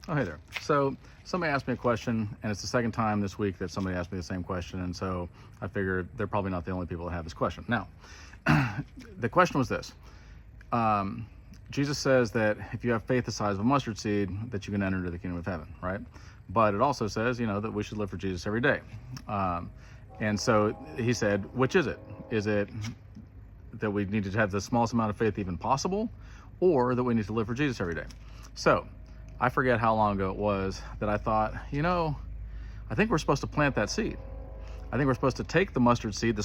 Oh, hey there. So somebody asked me a question, and it's the second time this week that somebody asked me the same question, and so I figured they're probably not the only people that have this question. Now, the question was this. Jesus says that if you have faith the size of a mustard seed, that you can enter into the kingdom of heaven, right? But it also says, that we should live for Jesus every day. And so he said, which is it? Is it that we need to have the smallest amount of faith even possible, or that we need to live for Jesus every day? So I forget how long ago it was that I thought, I think we're supposed to plant that seed. I think we're supposed to take the mustard seed,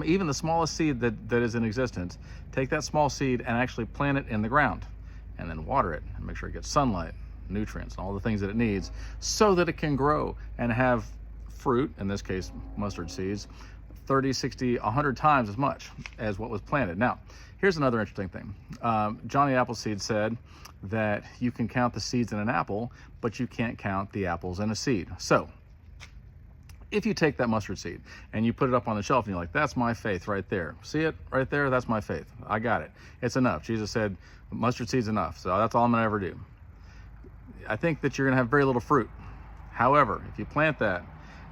even the smallest seed that is in existence, take that small seed and actually plant it in the ground, and then water it and make sure it gets sunlight, nutrients, and all the things that it needs, so that it can grow and have fruit, in this case mustard seeds, 30, 60, 100 times as much as what was planted. Now, here's another interesting thing. Johnny Appleseed said that you can count the seeds in an apple, but you can't count the apples in a seed. So if you take that mustard seed and you put it up on the shelf and you're like, that's my faith right there. See it right there? That's my faith. I got it. It's enough. Jesus said, mustard seed's enough. So that's all I'm going to ever do. I think that you're going to have very little fruit. However, if you plant that,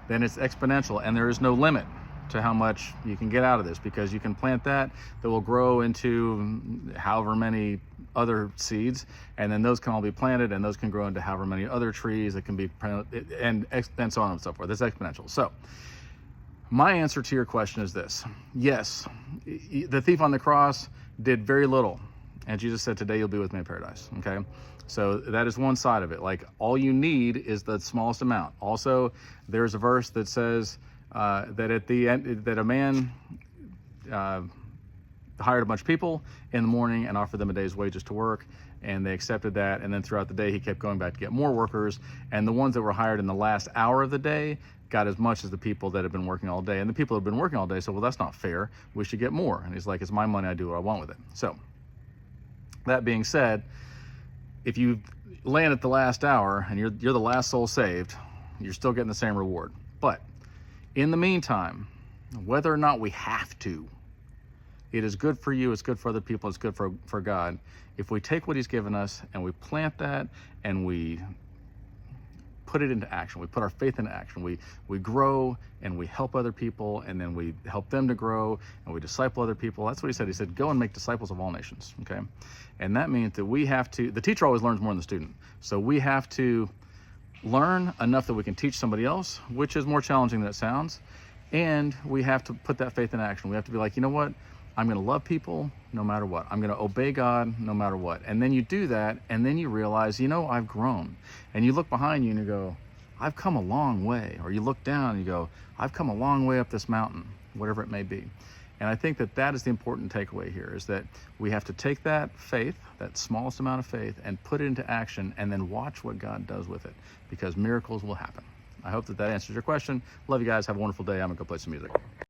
then it's exponential, and there is no limit to how much you can get out of this, because you can plant that will grow into however many other seeds, and then those can all be planted, and those can grow into however many other trees that can be planted, and so on and so forth. It's exponential. So my answer to your question is this. Yes, the thief on the cross did very little, and Jesus said, today you'll be with me in paradise. Okay, so that is one side of it. Like, all you need is the smallest amount. Also, there's a verse that says that at the end, that a man hired a bunch of people in the morning and offered them a day's wages to work, and they accepted that, and then throughout the day he kept going back to get more workers, and the ones that were hired in the last hour of the day got as much as the people that had been working all day. And the people that had been working all day said, well, that's not fair, we should get more. And he's like, it's my money, I do what I want with it. So that being said, if you land at the last hour and you're the last soul saved, you're still getting the same reward. But in the meantime, whether or not we have to, it is good for you, it's good for other people, it's good for God. If we take what he's given us and we plant that and we put it into action, we put our faith into action, we grow and we help other people, and then we help them to grow, and we disciple other people. That's what he said. He said, go and make disciples of all nations, okay? And that means that we have to, the teacher always learns more than the student. So we have to learn enough that we can teach somebody else, which is more challenging than it sounds. And we have to put that faith in action. We have to be like, you know what? I'm going to love people no matter what. I'm going to obey God no matter what. And then you do that, and then you realize, I've grown. And you look behind you and you go, I've come a long way. Or you look down and you go, I've come a long way up this mountain, whatever it may be. And I think that is the important takeaway here, is that we have to take that faith, that smallest amount of faith, and put it into action, and then watch what God does with it, because miracles will happen. I hope that answers your question. Love you guys. Have a wonderful day. I'm going to go play some music.